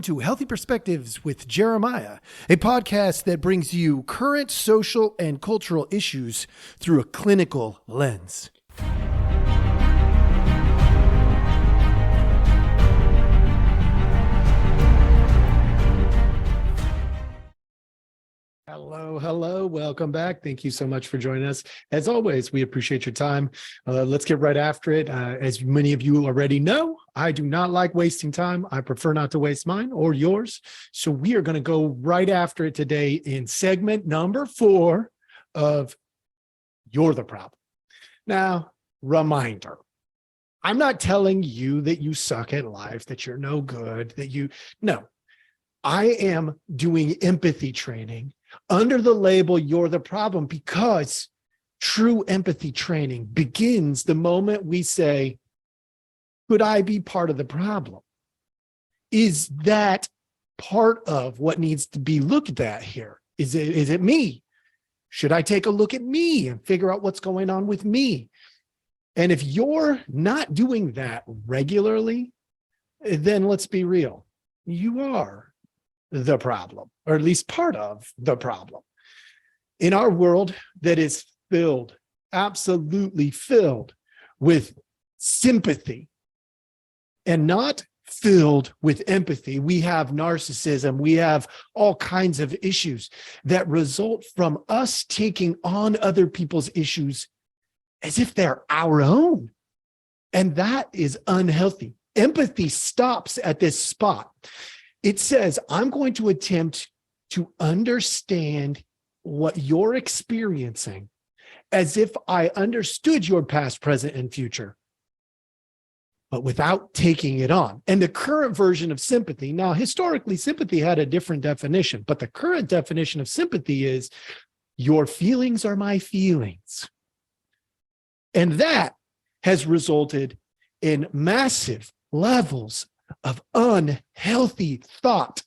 to Healthy Perspectives with Jeremiah, a podcast that brings you current social and cultural issues through a clinical lens. Hello. Welcome back. Thank you so much for joining us. As always, we appreciate your time. Let's get right after it. As many of you already know, I do not like wasting time. I prefer not to waste mine or yours. So we are going to go right after it today in segment number 4 of You're the Problem. Now, reminder, I'm not telling you that you suck at life, that you're no good, no. I am doing empathy training under the label You're the Problem, because true empathy training begins the moment we say, could I be part of the problem? Is that part of what needs to be looked at here? Is it me? Should I take a look at me and figure out what's going on with me? And if you're not doing that regularly, then let's be real. You are the problem, or at least part of the problem. In our world that is filled, absolutely filled with sympathy and not filled with empathy, we have narcissism, we have all kinds of issues that result from us taking on other people's issues as if they're our own. And that is unhealthy. Empathy stops at this spot. It says, I'm going to attempt to understand what you're experiencing as if I understood your past, present, and future, but without taking it on. And the current version of sympathy, now historically, sympathy had a different definition, but the current definition of sympathy is your feelings are my feelings. And that has resulted in massive levels of unhealthy thought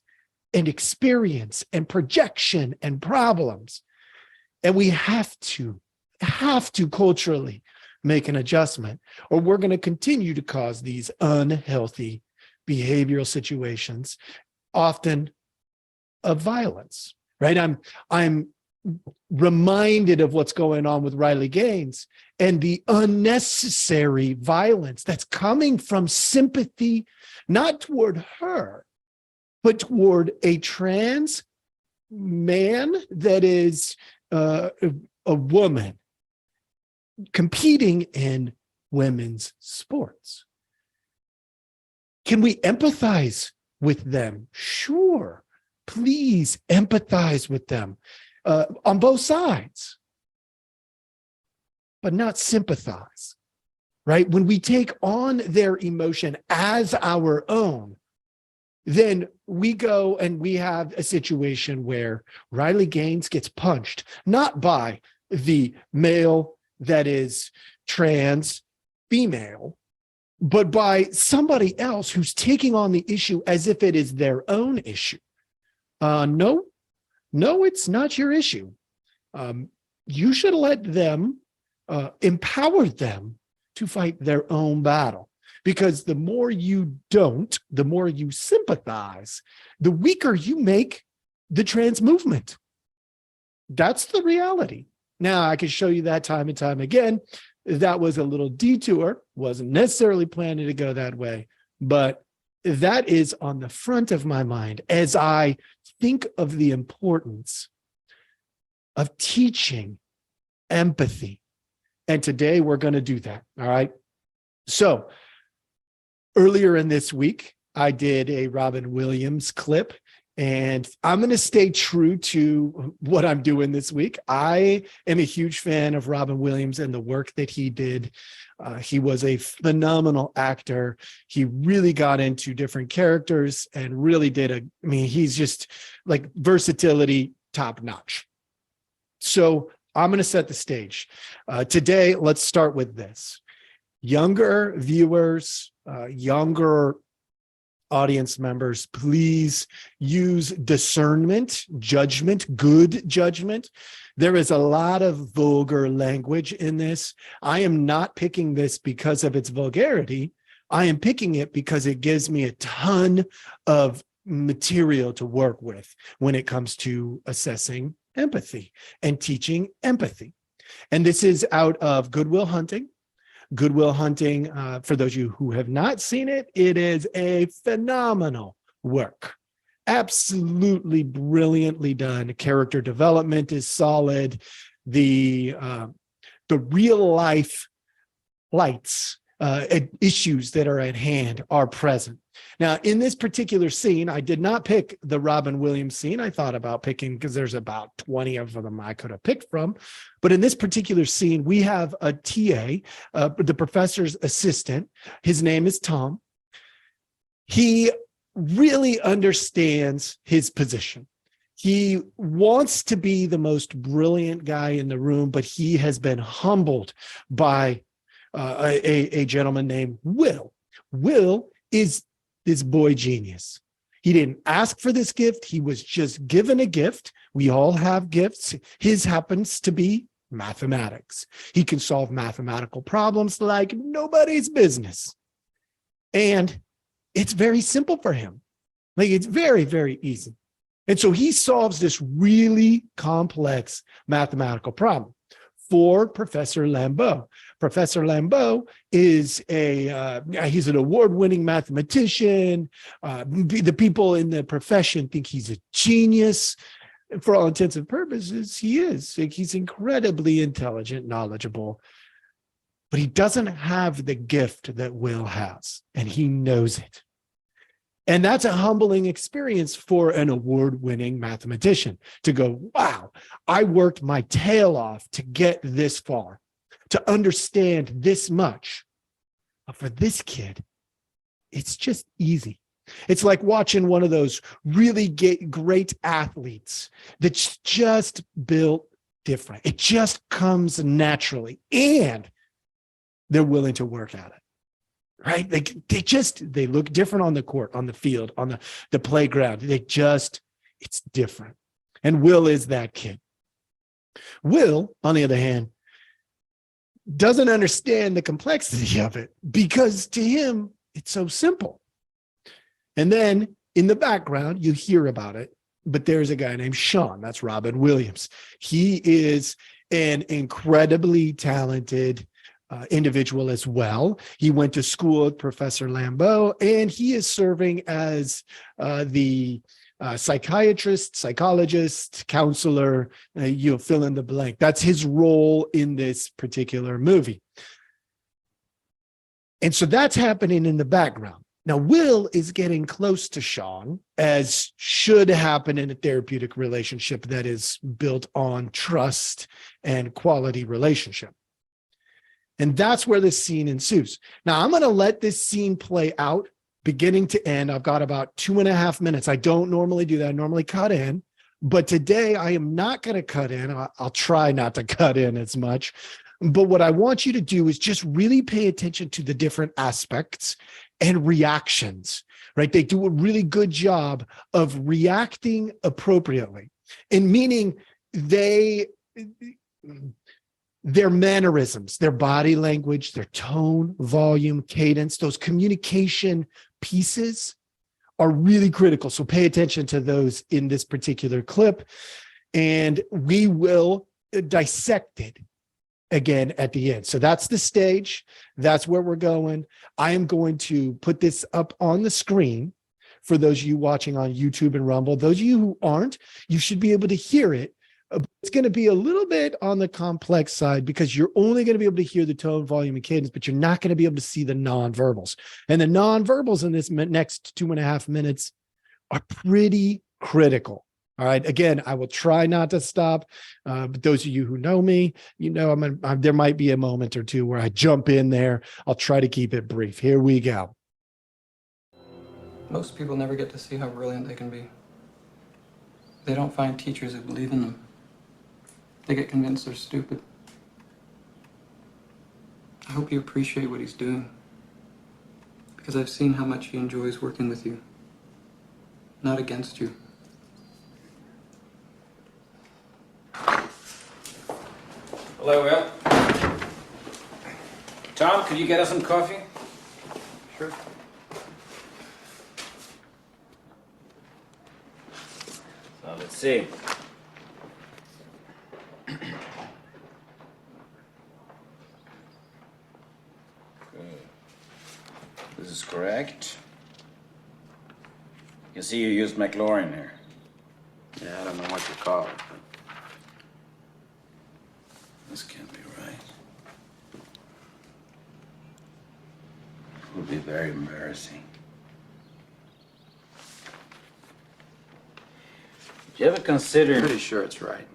and experience and projection and problems. And we have to culturally make an adjustment, or we're going to continue to cause these unhealthy behavioral situations, often of violence, right? I'm reminded of what's going on with Riley Gaines and the unnecessary violence that's coming from sympathy, not toward her, but toward a trans man that is a woman competing in women's sports. Can we empathize with them? Sure. Please empathize with them on both sides, but not sympathize, right? When we take on their emotion as our own, then we go and we have a situation where Riley Gaines gets punched, not by the male that is trans female, but by somebody else who's taking on the issue as if it is their own issue. No, it's not your issue. You should let them, empower them to fight their own battle. Because the more you don't, the more you sympathize, the weaker you make the trans movement. That's the reality. Now, I can show you that time and time again. That was a little detour, wasn't necessarily planning to go that way, but that is on the front of my mind as I think of the importance of teaching empathy. And today we're going to do that. All right. So earlier in this week, I did a Robin Williams clip, and I'm going to stay true to what I'm doing this week. I am a huge fan of Robin Williams and the work that he did. He was a phenomenal actor. He really got into different characters and really he's just like versatility, top notch. So I'm going to set the stage. Today, let's start with this. Younger viewers, younger audience members, please use discernment, judgment, good judgment. There is a lot of vulgar language in this. I am not picking this because of its vulgarity. I am picking it because it gives me a ton of material to work with when it comes to assessing empathy and teaching empathy. And this is out of Goodwill Hunting. Goodwill Hunting, for those of you who have not seen it, it is a phenomenal work. Absolutely brilliantly done. Character development is solid. The real life lights, issues that are at hand are present. Now, in this particular scene, I did not pick the Robin Williams scene. I thought about picking, because there's about 20 of them I could have picked from. But in this particular scene, we have a TA, the professor's assistant. His name is Tom. He really understands his position. He wants to be the most brilliant guy in the room, but he has been humbled by a gentleman named Will. Will is this boy genius. He didn't ask for this gift. He was just given a gift. We all have gifts. His happens to be mathematics. He can solve mathematical problems like nobody's business. And it's very simple for him. Like, it's very, very easy. And so he solves this really complex mathematical problem for Professor Lambeau. Professor Lambeau is he's an award-winning mathematician. The people in the profession think he's a genius. For all intents and purposes, he is. He's incredibly intelligent, knowledgeable, but he doesn't have the gift that Will has, and he knows it. And that's a humbling experience for an award-winning mathematician to go, wow, I worked my tail off to get this far, to understand this much. But for this kid, it's just easy. It's like watching one of those really great athletes that's just built different. It just comes naturally, and they're willing to work at it. Right? They look different on the court, on the field, on the playground. It's different. And Will is that kid. Will, on the other hand, doesn't understand the complexity of it, because to him, it's so simple. And then in the background, you hear about it, but there's a guy named Sean. That's Robin Williams. He is an incredibly talented individual as well. He went to school with Professor Lambeau, and he is serving as the psychiatrist, psychologist, counselor, you fill in the blank. That's his role in this particular movie. And so that's happening in the background. Now, Will is getting close to Sean, as should happen in a therapeutic relationship that is built on trust and quality relationship. And that's where this scene ensues. Now, I'm going to let this scene play out beginning to end. I've got about 2.5 minutes. I don't normally do that. I normally cut in. But today, I am not going to cut in. I'll try not to cut in as much. But what I want you to do is just really pay attention to the different aspects and reactions, right? They do a really good job of reacting appropriately. And meaning their mannerisms, their body language, their tone, volume, cadence, those communication pieces are really critical. So pay attention to those in this particular clip, and we will dissect it again at the end. So that's the stage. That's where we're going. I am going to put this up on the screen for those of you watching on YouTube and Rumble. Those of you who aren't, you should be able to hear it. It's going to be a little bit on the complex side, because you're only going to be able to hear the tone, volume, and cadence, but you're not going to be able to see the nonverbals. And the nonverbals in this next 2.5 minutes are pretty critical. All right. Again, I will try not to stop. But those of you who know me, you know, there might be a moment or two where I jump in there. I'll try to keep it brief. Here we go. Most people never get to see how brilliant they can be. They don't find teachers who believe in them. They get convinced they're stupid. I hope you appreciate what he's doing, because I've seen how much he enjoys working with you, not against you. Hello, Will. Tom, could you get us some coffee? Sure. See. Good. This is correct. You see you used McLaurin here. Yeah, I don't know what you call it. This can't be right. It would be very embarrassing. Did you ever consider... Pretty sure it's right.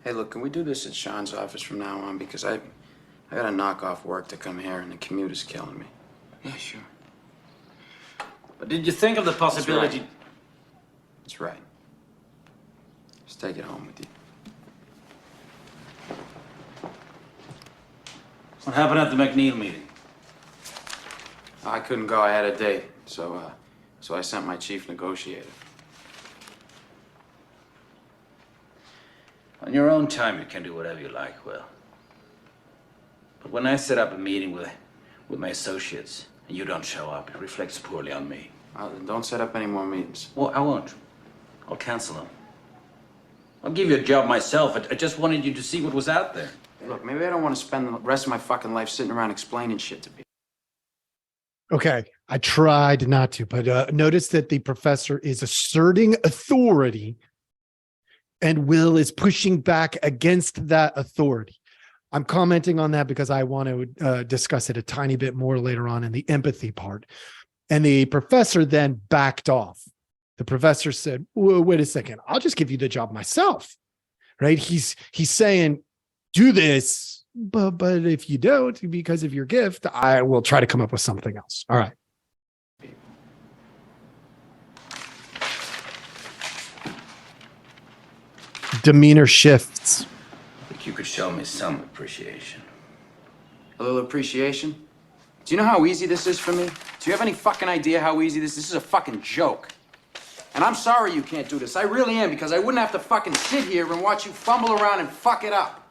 Hey, look, can we do this at Sean's office from now on? Because I gotta knock off work to come here, and the commute is killing me. Yeah, sure. But did you think of the possibility... That's right. Just take it home with you. What happened at the McNeil meeting? I couldn't go. I had a date, so I sent my chief negotiator. On your own time, you can do whatever you like, Will. But when I set up a meeting with my associates and you don't show up, it reflects poorly on me. Then don't set up any more meetings. Well, I won't. I'll cancel them. I'll give you a job myself. I just wanted you to see what was out there. Look, maybe I don't want to spend the rest of my fucking life sitting around explaining shit to people. Okay, I tried not to, but notice that the professor is asserting authority and Will is pushing back against that authority. I'm commenting on that because I want to discuss it a tiny bit more later on in the empathy part. And the professor then backed off. The professor said, wait a second, I'll just give you the job myself, right? He's saying, do this, but if you don't, because of your gift, I will try to come up with something else. All right. Demeanor shifts. I think you could show me some appreciation. A little appreciation? Do you know how easy this is for me? Do you have any fucking idea how easy this is? This is a fucking joke. And I'm sorry you can't do this. I really am, because I wouldn't have to fucking sit here and watch you fumble around and fuck it up.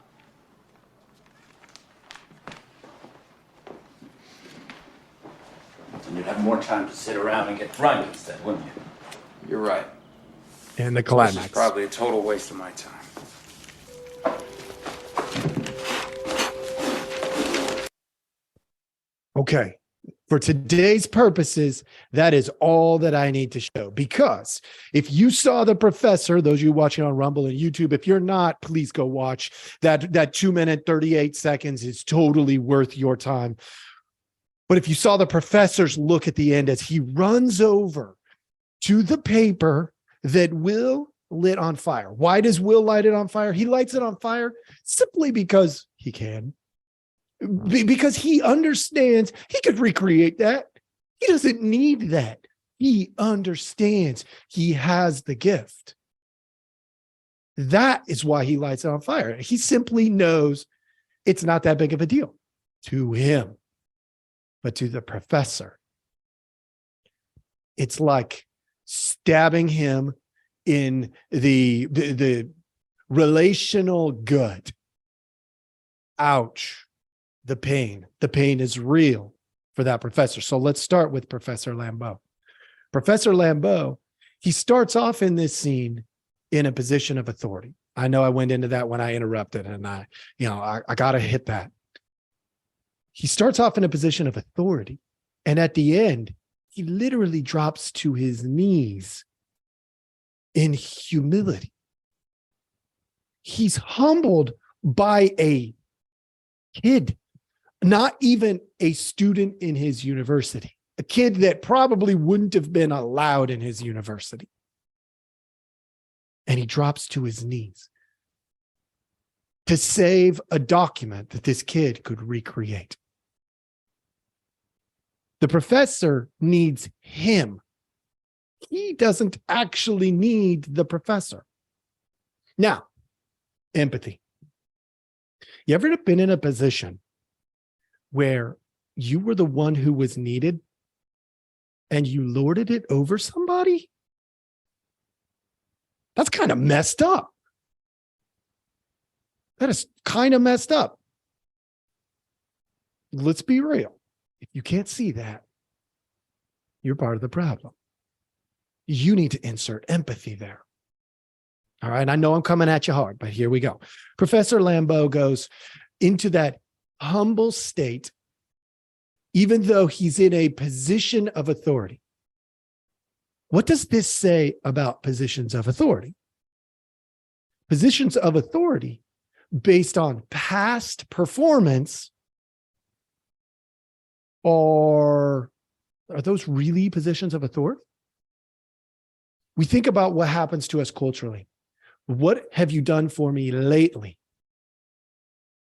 And you'd have more time to sit around and get drunk instead, wouldn't you? You're right. And the This climax. is probably a total waste of my time. Okay. For today's purposes, that is all that I need to show. Because if you saw the professor, those of you watching on Rumble and YouTube, if you're not, please go watch that 2 minute, 38 seconds is totally worth your time. But if you saw the professor's look at the end as he runs over to the paper that Will lit on fire. Why does Will light it on fire? He lights it on fire simply because he can. Because he understands he could recreate that. He doesn't need that. He understands he has the gift. That is why he lights it on fire. He simply knows it's not that big of a deal to him, but to the professor, it's like stabbing him in the relational good. Ouch. The pain is real for that professor. So let's start with Professor Lambeau. Professor Lambeau, he starts off in this scene in a position of authority. I know I went into that when I interrupted, and I got to hit that. He starts off in a position of authority, and at the end, he literally drops to his knees in humility. He's humbled by a kid, not even a student in his university, a kid that probably wouldn't have been allowed in his university. And he drops to his knees to save a document that this kid could recreate. The professor needs him. He doesn't actually need the professor. Now, empathy. You ever been in a position where you were the one who was needed and you lorded it over somebody? That's kind of messed up. That is kind of messed up. Let's be real. If you can't see that, you're part of the problem. You need to insert empathy there. All right. I know I'm coming at you hard, but here we go. Professor Lambeau goes into that humble state, even though he's in a position of authority. What does this say about positions of authority? Positions of authority based on past performance, or are those really positions of authority? We think about what happens to us culturally. What have you done for me lately?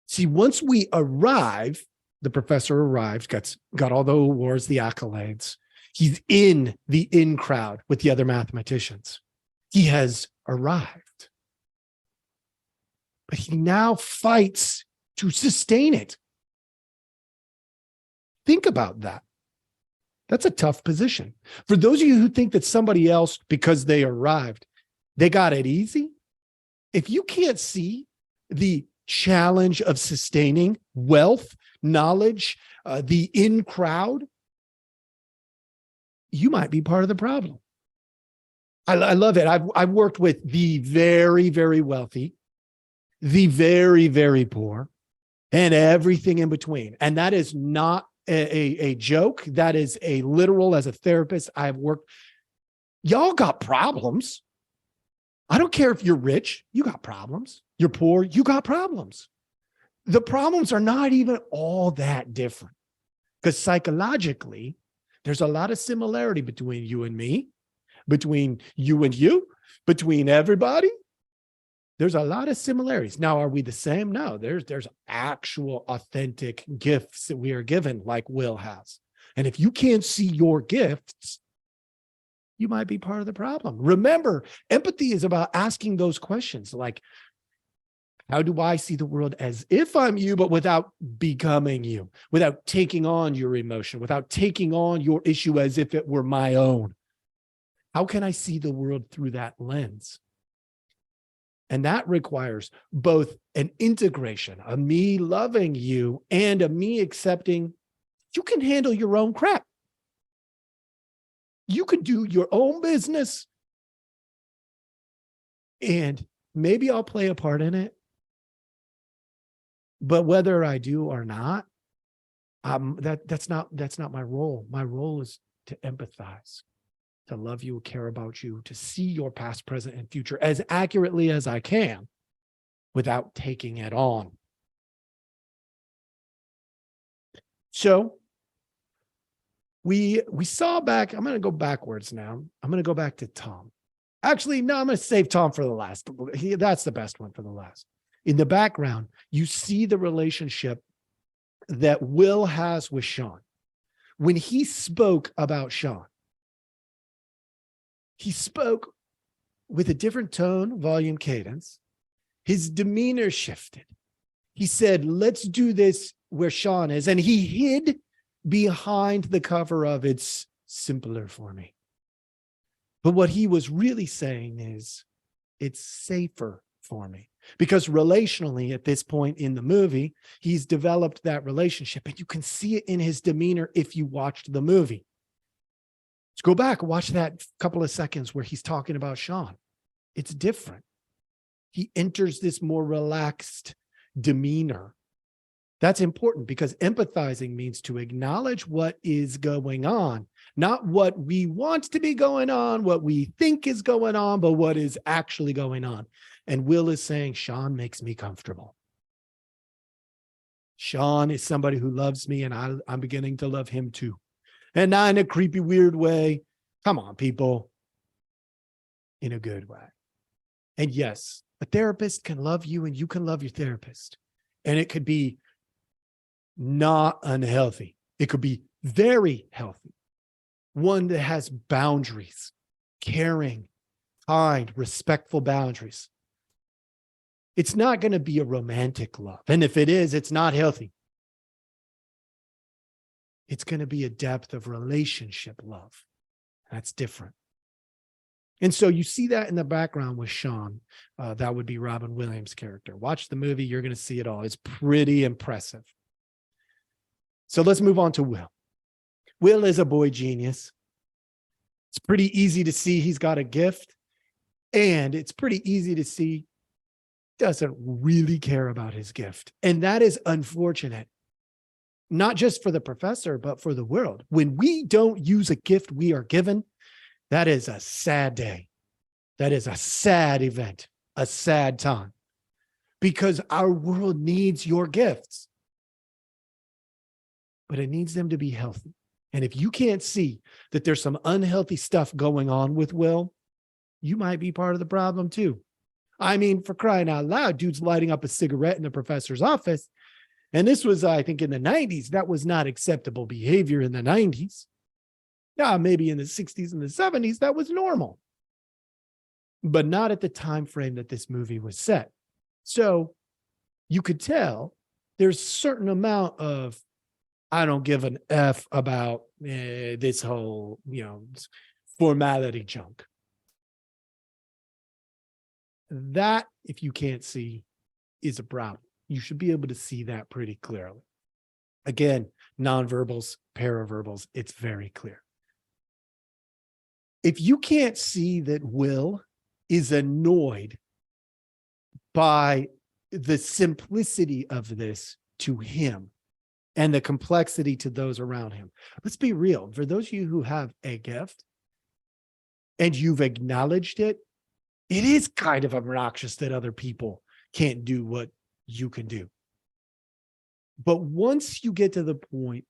See, once we arrive, the professor arrives, got all the awards, the accolades. He's in the in crowd with the other mathematicians. He has arrived. But he now fights to sustain it. Think about that. That's a tough position. For those of you who think that somebody else, because they arrived, they got it easy, if you can't see the challenge of sustaining wealth, knowledge, the in crowd, you might be part of the problem. I love it. I've worked with the very, very wealthy, the very, very poor, and everything in between. And that is not a joke. That is a literal. As a therapist, I've worked. Y'all got problems. I don't care if you're rich, you got problems. You're poor, you got problems. The problems are not even all that different, because psychologically, there's a lot of similarity between you and me, between you and you, between everybody. There's a lot of similarities. Now, are we the same? No, there's actual authentic gifts that we are given, like Will has. And if you can't see your gifts, you might be part of the problem. Remember, empathy is about asking those questions like, how do I see the world as if I'm you, but without becoming you, without taking on your emotion, without taking on your issue as if it were my own? How can I see the world through that lens? And that requires both an integration, a me loving you and a me accepting you can handle your own crap. You could do your own business, and maybe I'll play a part in it. But whether I do or not, that's not my role. My role is to empathize, to love you, care about you, to see your past, present, and future as accurately as I can without taking it on. So we saw back, I'm going to go backwards now. I'm going to go back to Tom. Actually, no, I'm going to save Tom for the last. That's the best one for the last. In the background, you see the relationship that Will has with Sean. When he spoke about Sean, he spoke with a different tone, volume, cadence. His demeanor shifted. He said, let's do this where Sean is. And he hid behind the cover of It's Simpler for Me. But what he was really saying is, it's safer for me. Because relationally, at this point in the movie, he's developed that relationship. And you can see it in his demeanor if you watched the movie. Let's go back, watch that couple of seconds where he's talking about Sean. It's different. He enters this more relaxed demeanor. That's important because empathizing means to acknowledge what is going on, not what we want to be going on, what we think is going on, but what is actually going on. And Will is saying, Sean makes me comfortable. Sean is somebody who loves me, and I'm beginning to love him too. And not in a creepy, weird way. Come on, people. In a good way. And yes, a therapist can love you and you can love your therapist. And it could be not unhealthy. It could be very healthy. One that has boundaries, caring, kind, respectful boundaries. It's not going to be a romantic love. And if it is, it's not healthy. It's going to be a depth of relationship love. That's different. And so you see that in the background with Sean. That would be Robin Williams' character. Watch the movie. You're going to see it all. It's pretty impressive. So let's move on to Will. Will is a boy genius. It's pretty easy to see he's got a gift. And it's pretty easy to see doesn't really care about his gift. And that is unfortunate, not just for the professor, but for the world. When we don't use a gift we are given, that is a sad day. That is a sad event, a sad time, because our world needs your gifts, but it needs them to be healthy. And if you can't see that there's some unhealthy stuff going on with Will, you might be part of the problem too. I mean, for crying out loud, dude's lighting up a cigarette in the professor's office. And this was, I think, in the 90s. That was not acceptable behavior in the 90s. Yeah, maybe in the 60s and the 70s, that was normal. But not at the time frame that this movie was set. So you could tell there's a certain amount of, I don't give an F about this whole, formality junk. That, if you can't see, is a problem. You should be able to see that pretty clearly. Again, nonverbals, paraverbals, it's very clear. If you can't see that Will is annoyed by the simplicity of this to him and the complexity to those around him, let's be real. For those of you who have a gift and you've acknowledged it, it is kind of obnoxious that other people can't do what you can do. But once you get to the point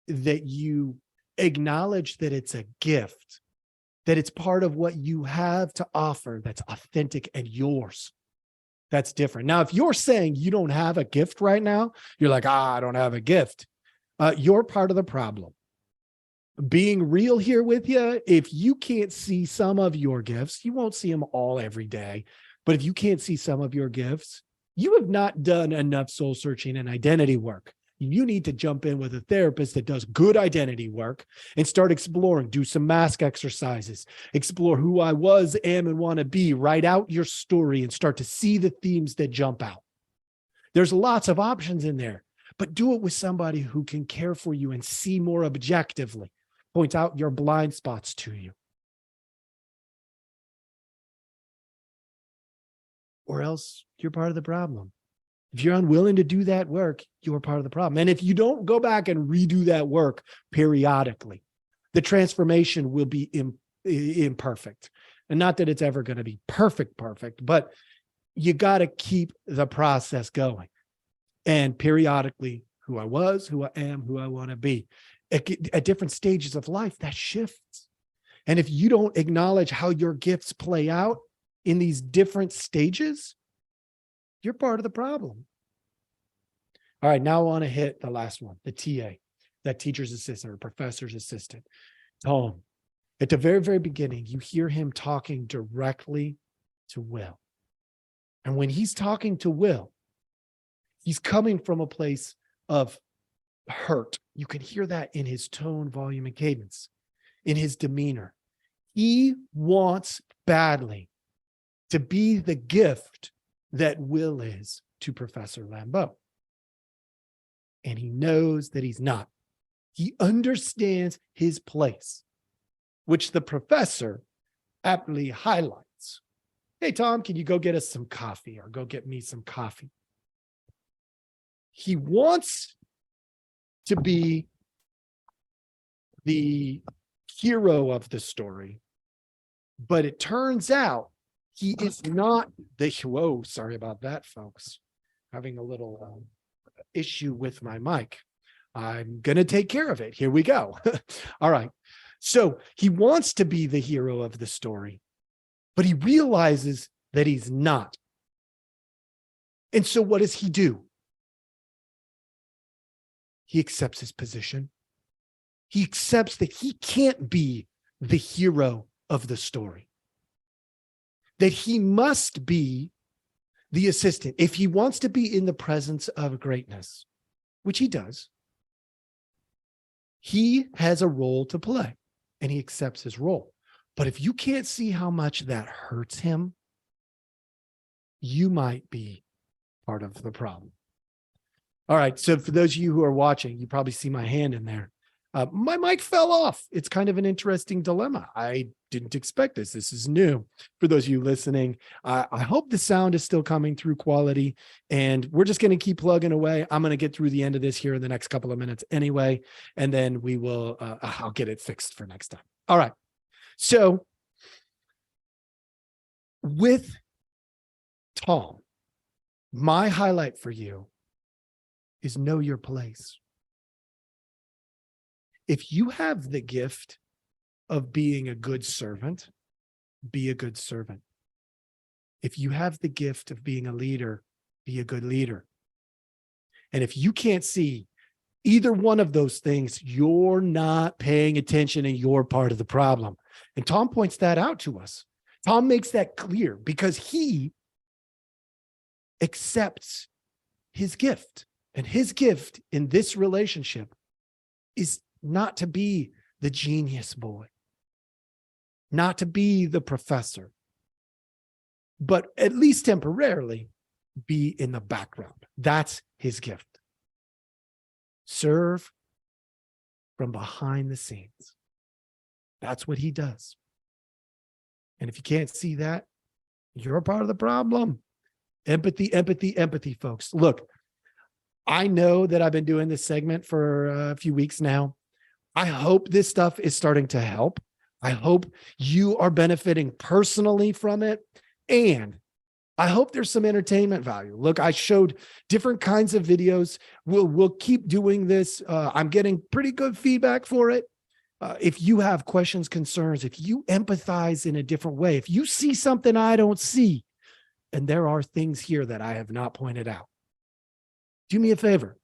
that you acknowledge that it's a gift, that it's part of what you have to offer that's authentic and yours, that's different. Now, if you're saying you don't have a gift right now, you're like, I don't have a gift. You're part of the problem. Being real here with you, if you can't see some of your gifts, you won't see them all every day. But if you can't see some of your gifts, you have not done enough soul searching and identity work. You need to jump in with a therapist that does good identity work and start exploring, do some mask exercises, explore who I was, am, and want to be, write out your story and start to see the themes that jump out. There's lots of options in there, but do it with somebody who can care for you and see more objectively, point out your blind spots to you. Or else you're part of the problem. If you're unwilling to do that work, you're part of the problem. And if you don't go back and redo that work periodically, the transformation will be imperfect. And not that it's ever going to be perfect, but you got to keep the process going. And periodically, who I was, who I am, who I want to be. At different stages of life, that shifts. And if you don't acknowledge how your gifts play out in these different stages, you're part of the problem. All right, now I want to hit the last one, the TA, that teacher's assistant or professor's assistant, Tom. At the very, very beginning, you hear him talking directly to Will. And when he's talking to Will, he's coming from a place of hurt. You can hear that in his tone, volume, and cadence, in his demeanor. He wants badly to be the gift that Will is to Professor Lambeau. And he knows that he's not. He understands his place, which the professor aptly highlights. Hey, Tom, can you go get us some coffee or go get me some coffee? He wants to be the hero of the story, but it turns out he is not the, whoa, sorry about that, folks. Having a little issue with my mic. I'm going to take care of it. Here we go. All right. So he wants to be the hero of the story, but he realizes that he's not. And so what does he do? He accepts his position. He accepts that he can't be the hero of the story, that he must be the assistant. If he wants to be in the presence of greatness, which he does, he has a role to play and he accepts his role. But if you can't see how much that hurts him, you might be part of the problem. All right. So for those of you who are watching, you probably see my hand in there. My mic fell off. It's kind of an interesting dilemma. I didn't expect this. This is new. For those of you listening, I hope the sound is still coming through quality, and we're just going to keep plugging away. I'm going to get through the end of this here in the next couple of minutes anyway, and then we will, I'll get it fixed for next time. All right. So with Tom, my highlight for you is know your place. If you have the gift of being a good servant, be a good servant. If you have the gift of being a leader, be a good leader. And if you can't see either one of those things, you're not paying attention and you're part of the problem. And Tom points that out to us. Tom makes that clear because he accepts his gift. And his gift in this relationship is not to be the genius boy, not to be the professor, but at least temporarily be in the background. That's his gift. Serve from behind the scenes. That's what he does. And if you can't see that, you're a part of the problem. Empathy, empathy, empathy, folks. Look, I know that I've been doing this segment for a few weeks now. I hope this stuff is starting to help. I hope you are benefiting personally from it. And I hope there's some entertainment value. Look, I showed different kinds of videos. We'll keep doing this. I'm getting pretty good feedback for it. If you have questions, concerns, if you empathize in a different way, if you see something I don't see, and there are things here that I have not pointed out, do me a favor.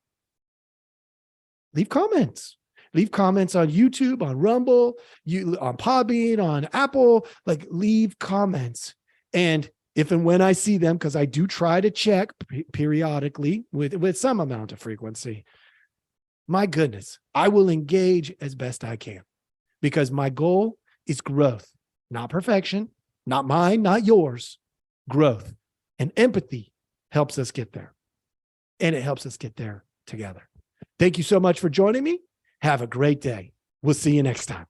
Leave comments. Leave comments on YouTube, on Rumble, on Podbean, on Apple. Like, leave comments. And if and when I see them, because I do try to check periodically with some amount of frequency, my goodness, I will engage as best I can. Because my goal is growth, not perfection, not mine, not yours, growth. And empathy helps us get there. And it helps us get there together. Thank you so much for joining me. Have a great day. We'll see you next time.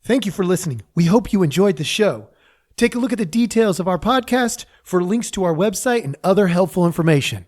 Thank you for listening. We hope you enjoyed the show. Take a look at the details of our podcast for links to our website and other helpful information.